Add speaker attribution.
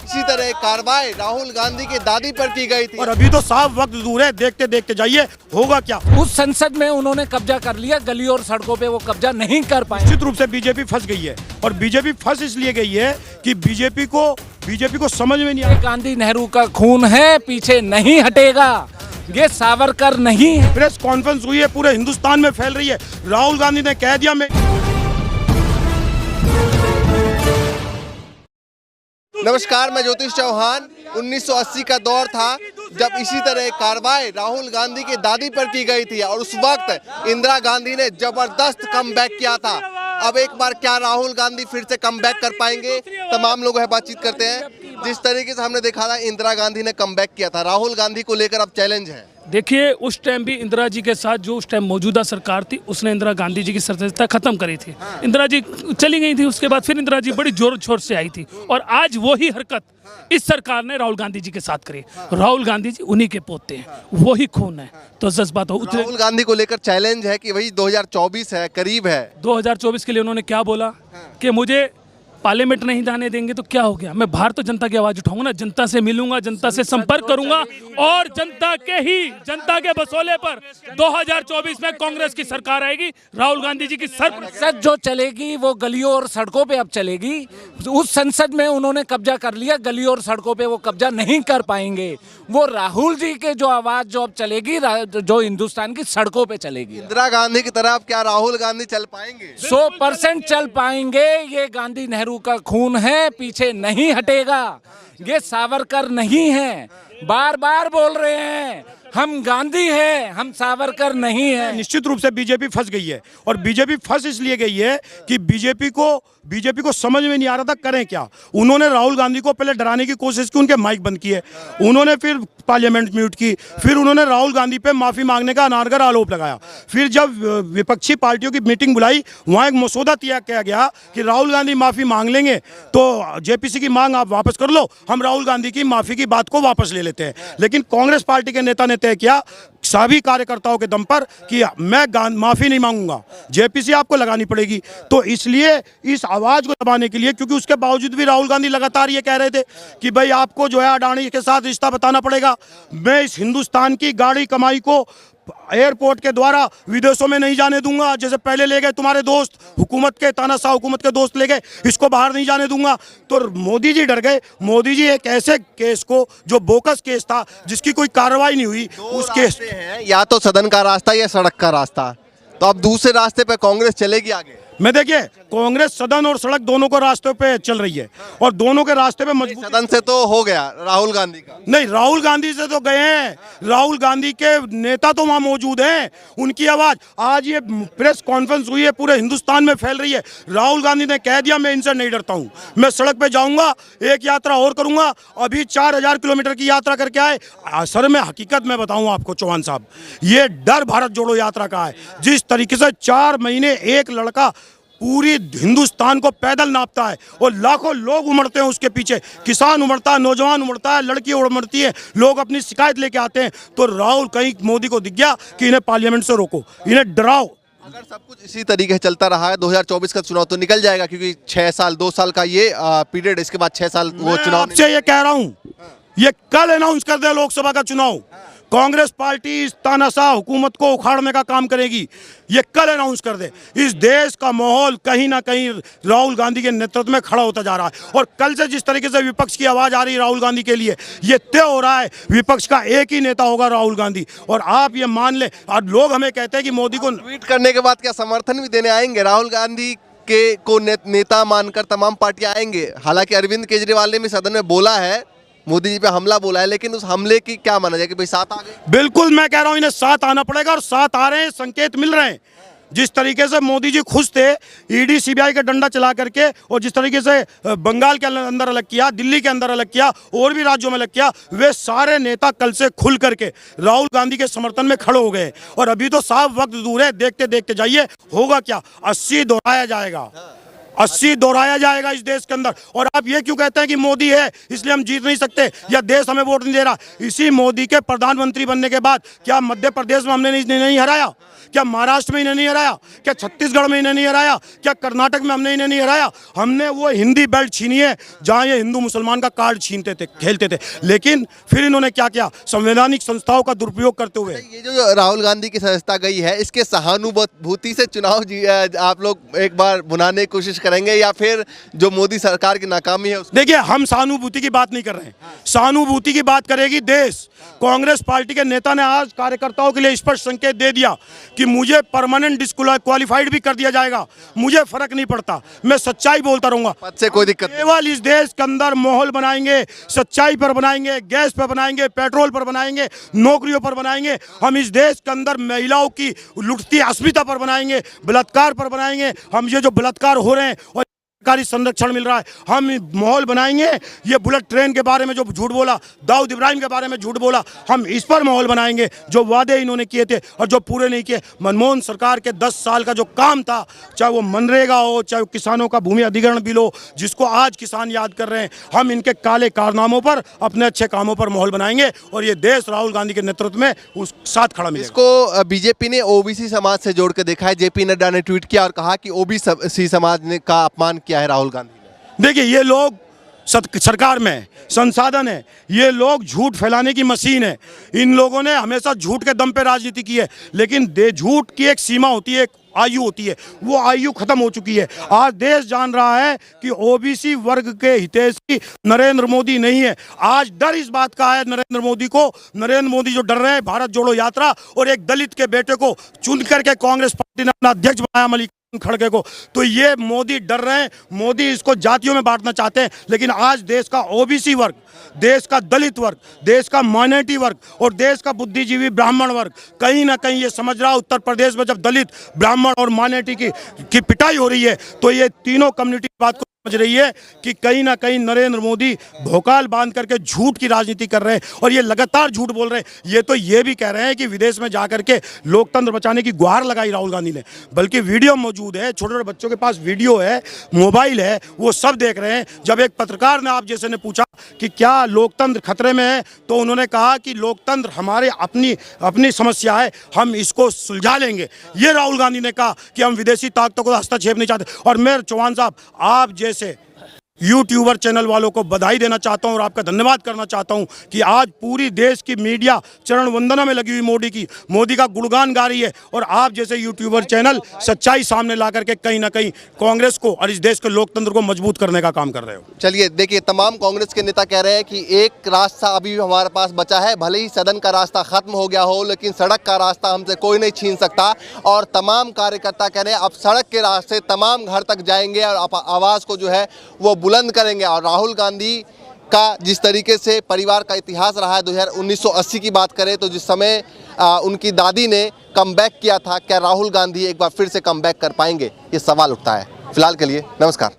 Speaker 1: इसी तरह कार्रवाई राहुल गांधी की दादी पर की गई थी।
Speaker 2: और अभी तो साफ वक्त दूर है, देखते देखते जाइए होगा क्या।
Speaker 3: उस संसद में उन्होंने कब्जा कर लिया, गली और सड़कों पे वो कब्जा नहीं कर पाए।
Speaker 2: निश्चित रूप से बीजेपी फंस गई है और बीजेपी फंस इसलिए गई है कि बीजेपी को समझ में नहीं आ रहा।
Speaker 3: गांधी नेहरू का खून है, पीछे नहीं हटेगा, ये सावरकर नहीं है।
Speaker 2: प्रेस कॉन्फ्रेंस हुई है, पूरे हिंदुस्तान में फैल रही है। राहुल गांधी ने कह दिया मैं।
Speaker 1: नमस्कार, मैं ज्योतिष चौहान। 1980 का दौर था जब इसी तरह कार्रवाई राहुल गांधी की दादी पर की गई थी और उस वक्त इंदिरा गांधी ने जबरदस्त कमबैक किया था। अब एक बार क्या राहुल गांधी फिर से कमबैक कर पाएंगे? तमाम लोग है बातचीत करते हैं। जिस तरीके से हमने देखा था इंदिरा गांधी ने कमबैक किया था, राहुल गांधी को लेकर अब चैलेंज है।
Speaker 4: देखिए, उस टाइम भी इंदिरा जी के साथ जो उस टाइम मौजूदा सरकार थी उसने इंदिरा गांधी जी की सदस्यता खत्म करी थी। इंदिरा जी चली गई थी, उसके बाद फिर इंदिरा जी बड़ी जोर शोर से आई थी और आज वही हरकत इस सरकार ने राहुल गांधी जी के साथ करी। राहुल गांधी जी उन्हीं के पोते हैं, वही खून है, तो जज्बात हो।
Speaker 1: राहुल गांधी को लेकर चैलेंज है कि वही 2024 है, करीब है।
Speaker 4: 2024 के लिए उन्होंने क्या बोला कि मुझे पार्लियामेंट नहीं जाने देंगे तो क्या हो गया, मैं बाहर तो जनता की आवाज उठाऊंगा ना, जनता से मिलूंगा, जनता से संपर्क करूंगा और जनता के बसोले पर 2024 में कांग्रेस की सरकार आएगी, राहुल गांधी जी की
Speaker 3: संसद जो चलेगी वो गलियों और सड़कों पे अब चलेगी। उस संसद में उन्होंने कब्जा कर लिया, गलियों और सड़कों पे वो कब्जा नहीं कर पाएंगे। वो राहुल जी के जो आवाज जो अब चलेगी, जो हिंदुस्तान की सड़कों पे चलेगी।
Speaker 1: इंदिरा गांधी की तरह अब क्या राहुल गांधी चल पाएंगे?
Speaker 3: 100% चल पाएंगे। ये गांधी नेहरू का खून है, पीछे नहीं हटेगा, ये सावरकर नहीं है। बार बार बोल रहे हैं हम गांधी हैं, हम सावरकर नहीं है।
Speaker 2: निश्चित रूप से बीजेपी फंस गई है और बीजेपी फंस इसलिए गई है कि बीजेपी को समझ में नहीं आ रहा था करें क्या। उन्होंने राहुल गांधी को पहले डराने की कोशिश की, उनके माइक बंद किए, उन्होंने फिर पार्लियामेंट म्यूट की, फिर उन्होंने राहुल गांधी पे माफी मांगने का अनारगर आरोप लगाया। फिर जब विपक्षी पार्टियों की मीटिंग बुलाई, वहां एक मसौदा तैयार किया गया कि राहुल गांधी माफी मांग लेंगे तो जेपीसी की मांग आप वापस कर लो, हम राहुल गांधी की माफी की बात को वापस ले लेते हैं। लेकिन कांग्रेस पार्टी के नेता ने तय किया सभी कार्यकर्ताओं के दम पर कि मैं माफी नहीं मांगूंगा, जेपीसी आपको लगानी पड़ेगी। तो इसलिए इस आवाज को दबाने के लिए, क्योंकि उसके बावजूद भी राहुल गांधी लगातार ये कह रहे थे कि भाई आपको जो है अडानी के साथ रिश्ता बताना पड़ेगा, मैं इस हिंदुस्तान की गाड़ी कमाई को एयरपोर्ट के द्वारा विदेशों में नहीं जाने दूंगा, जैसे पहले ले गए तुम्हारे दोस्त हुकूमत के, तानाशाह हुकूमत के दोस्त ले गए, इसको बाहर नहीं जाने दूंगा। तो मोदी जी डर गए। मोदी जी एक ऐसे केस को जो बोकस केस था जिसकी कोई कार्रवाई नहीं हुई, उस केस
Speaker 1: हैं, या तो सदन का रास्ता या सड़क का रास्ता, तो अब दूसरे रास्ते पे कांग्रेस चलेगी आगे।
Speaker 2: मैं देखिए, कांग्रेस सदन और सड़क दोनों को रास्ते पे चल रही है और दोनों के रास्ते पे मजबूत।
Speaker 1: सदन से तो हो गया राहुल गांधी का,
Speaker 2: नहीं, राहुल गांधी से तो गए हैं, राहुल गांधी के नेता तो वहां मौजूद हैं, उनकी आवाज आज ये प्रेस कॉन्फ्रेंस हुई है, पूरे हिंदुस्तान में फैल रही है। राहुल गांधी ने कह दिया मैं इनसे नहीं डरता हूं, मैं सड़क पे जाऊंगा, एक यात्रा और करूंगा। अभी 4000 किलोमीटर की यात्रा करके आए। सर मैं हकीकत में बताऊं आपको चौहान साहब, ये डर भारत जोड़ो यात्रा का है। जिस तरीके से 4 महीने एक लड़का पूरी हिंदुस्तान को पैदल नापता है और लाखों लोग उमड़ते हैं उसके पीछे, किसान उमड़ता है, नौजवान उमड़ता है, लड़की उमड़ती है, लोग अपनी शिकायत लेके आते हैं। तो राहुल कहीं मोदी को दिख गया कि इन्हें पार्लियामेंट से रोको, इन्हें डराओ।
Speaker 1: अगर सब कुछ इसी तरीके से चलता रहा है 2024 का चुनाव तो निकल जाएगा, क्योंकि 6 साल 2 साल का ये पीरियड, इसके बाद 6 साल वो चुनाव।
Speaker 2: आपसे ये कह रहा हूँ, ये कल अनाउंस कर दे लोकसभा का चुनाव। कांग्रेस पार्टी इस तानाशाह हुकूमत को उखाड़ने का काम करेगी, ये कल अनाउंस कर दे। इस देश का माहौल कहीं ना कहीं राहुल गांधी के नेतृत्व में खड़ा होता जा रहा है और कल से जिस तरीके से विपक्ष की आवाज आ रही है राहुल गांधी के लिए, ये तय हो रहा है विपक्ष का एक ही नेता होगा राहुल गांधी। और आप ये मान ले, और लोग हमें कहते हैं कि मोदी को
Speaker 1: ट्वीट करने के बाद क्या समर्थन भी देने आएंगे राहुल गांधी के को नेता मानकर तमाम पार्टियां आएंगे? हालांकि अरविंद केजरीवाल ने भी सदन में बोला है, मोदी जी पे हमला बोला है, लेकिन उस हमले की क्या माना जाए कि भाई साथ आ गए?
Speaker 2: बिल्कुल, मैं कह रहा हूं इन्हें साथ आना पड़ेगा और साथ आ रहे हैं, संकेत मिल रहे हैं। जिस तरीके से मोदी जी खुश थे ईडी सीबीआई का डंडा चला करके, और जिस तरीके से बंगाल के अंदर अलग किया, दिल्ली के अंदर अलग किया, और भी राज्यों में अलग किया, वे सारे नेता कल से खुल करके राहुल गांधी के समर्थन में खड़े हो गए। और अभी तो साफ वक्त दूर है, देखते देखते जाइए होगा क्या। 80 दोहराया जाएगा, 80 दोहराया जाएगा इस देश के अंदर। और आप ये क्यों कहते हैं कि मोदी है इसलिए हम जीत नहीं सकते या देश हमें वोट नहीं दे रहा? इसी मोदी के प्रधानमंत्री बनने के बाद क्या मध्य प्रदेश में हमने नहीं हराया? क्या महाराष्ट्र में इन्हें नहीं हराया? क्या छत्तीसगढ़ में इन्हें नहीं हराया? क्या कर्नाटक में हमने इन्हें नहीं हराया? हमने वो हिंदी बेल्ट छीनी है जहां ये हिंदू मुसलमान का कार्ड छीनते थे, खेलते थे। लेकिन फिर इन्होंने क्या किया? संवैधानिक संस्थाओं का दुरुपयोग करते हुए
Speaker 1: ये जो राहुल गांधी की सदस्यता गई है, इसके सहानुभूति से चुनाव आप लोग एक बार बुनाने की कोशिश करेंगे या फिर जो मोदी सरकार की नाकामी है उसको?
Speaker 2: देखिए, हम सहानुभूति की बात नहीं कर रहे हैं, सहानुभूति की बात करेगी देश। कांग्रेस पार्टी के नेता ने आज कार्यकर्ताओं के लिए स्पष्ट संकेत दे दिया कि मुझे परमानेंट डिस्क्वालीफाइड भी कर दिया जाएगा, मुझे फर्क नहीं पड़ता, मैं सच्चाई बोलता रहूंगा।
Speaker 1: पद से कोई दिक्कत नहीं।
Speaker 2: केवल इस देश के अंदर माहौल बनाएंगे, सच्चाई पर बनाएंगे, गैस पर बनाएंगे, पेट्रोल पर बनाएंगे, नौकरियों पर बनाएंगे। हम इस देश के अंदर महिलाओं की लुटती अस्मिता पर बनाएंगे, बलात्कार पर बनाएंगे। हम ये जो बलात्कार हो रहे हैं और सरकारी संरक्षण मिल रहा है, हम माहौल बनाएंगे। ये बुलेट ट्रेन के बारे में जो झूठ बोला, दाऊद इब्राहिम के बारे में झूठ बोला, हम इस पर माहौल बनाएंगे। जो वादे इन्होंने किए थे और जो पूरे नहीं किए। मनमोहन सरकार के 10 साल का जो काम था, चाहे वो मनरेगा हो, चाहे वो किसानों का भूमि अधिग्रहण बिल हो, जिसको आज किसान याद कर रहे हैं, हम इनके काले कारनामों पर, अपने अच्छे कामों पर माहौल बनाएंगे और ये देश राहुल गांधी के नेतृत्व में उस साथ खड़ा मिलेगा।
Speaker 1: इसको बीजेपी ने ओबीसी समाज से जोड़ के देखा है। जेपी नड्डा ने ट्वीट किया और कहा कि ओबीसी समाज ने का अपमान किया है राहुल गांधी ने।
Speaker 2: देखिए, ये लोग सरकार में संसाधन है, ये लोग झूठ फैलाने की मशीन है। इन लोगों ने हमेशा झूठ के दम पे राजनीति की है, लेकिन झूठ की एक सीमा होती है, एक आयु होती है, वो आयु खत्म हो चुकी है। आज देश जान रहा है कि ओबीसी वर्ग के हितैषी नरेंद्र मोदी नहीं है। आज डर इस बात का है नरेंद्र मोदी को, नरेंद्र मोदी जो डर रहे हैं भारत जोड़ो यात्रा और एक दलित के बेटे को चुन करके कांग्रेस पार्टी ने अपना अध्यक्ष बनाया, मल्लिकार्जुन खड़गे को, तो ये मोदी डर रहे हैं। मोदी इसको जातियों में बांटना चाहते हैं, लेकिन आज देश का ओबीसी वर्ग, देश का दलित वर्ग, देश का माइनॉरिटी वर्ग और देश का बुद्धिजीवी ब्राह्मण वर्ग कहीं ना कहीं ये समझ रहा है, उत्तर प्रदेश में जब दलित, ब्राह्मण और माइनॉरिटी की पिटाई हो रही है, तो ये तीनों कम्युनिटी बात को समझ रही है कि कहीं ना कहीं नरेंद्र मोदी भोकाल बांध करके झूठ की राजनीति कर रहे हैं और ये लगातार झूठ बोल रहे हैं। ये तो ये भी कह रहे हैं कि विदेश में जाकर के लोकतंत्र बचाने की गुहार लगाई राहुल गांधी ने, बल्कि वीडियो मौजूद है, छोटे छोटे बच्चों के पास वीडियो है, मोबाइल है, वो सब देख रहे हैं। जब एक पत्रकार ने आप जैसे ने पूछा कि क्या लोकतंत्र खतरे में है, तो उन्होंने कहा कि लोकतंत्र हमारे अपनी समस्या है, हम इसको सुलझा लेंगे। ये राहुल गांधी ने कहा कि हम विदेशी ताकतों को हस्तक्षेप नहीं चाहते। और मैं चौहान साहब, आप जैसे यूट्यूबर चैनल वालों को बधाई देना चाहता हूं और आपका धन्यवाद करना चाहता हूं कि आज पूरी देश की मीडिया चरण वंदना में लगी हुई मोदी का गुणगान गा रही है और आप जैसे यूट्यूबर चैनल सच्चाई सामने ला करके कहीं ना कहीं कांग्रेस को और इस देश के लोकतंत्र को मजबूत करने का काम कर रहे हो।
Speaker 1: चलिए देखिए, तमाम कांग्रेस के नेता कह रहे हैं कि एक रास्ता अभी भी हमारे पास बचा है, भले ही सदन का रास्ता खत्म हो गया हो, लेकिन सड़क का रास्ता हमसे कोई नहीं छीन सकता। और तमाम कार्यकर्ता कह रहे हैं अब सड़क के रास्ते तमाम घर तक जाएंगे और आवाज़ को जो है वो बुलंद करेंगे। और राहुल गांधी का जिस तरीके से परिवार का इतिहास रहा है, 1980 की बात करें तो जिस समय उनकी दादी ने कमबैक किया था, क्या राहुल गांधी एक बार फिर से कमबैक कर पाएंगे, ये सवाल उठता है। फिलहाल के लिए नमस्कार।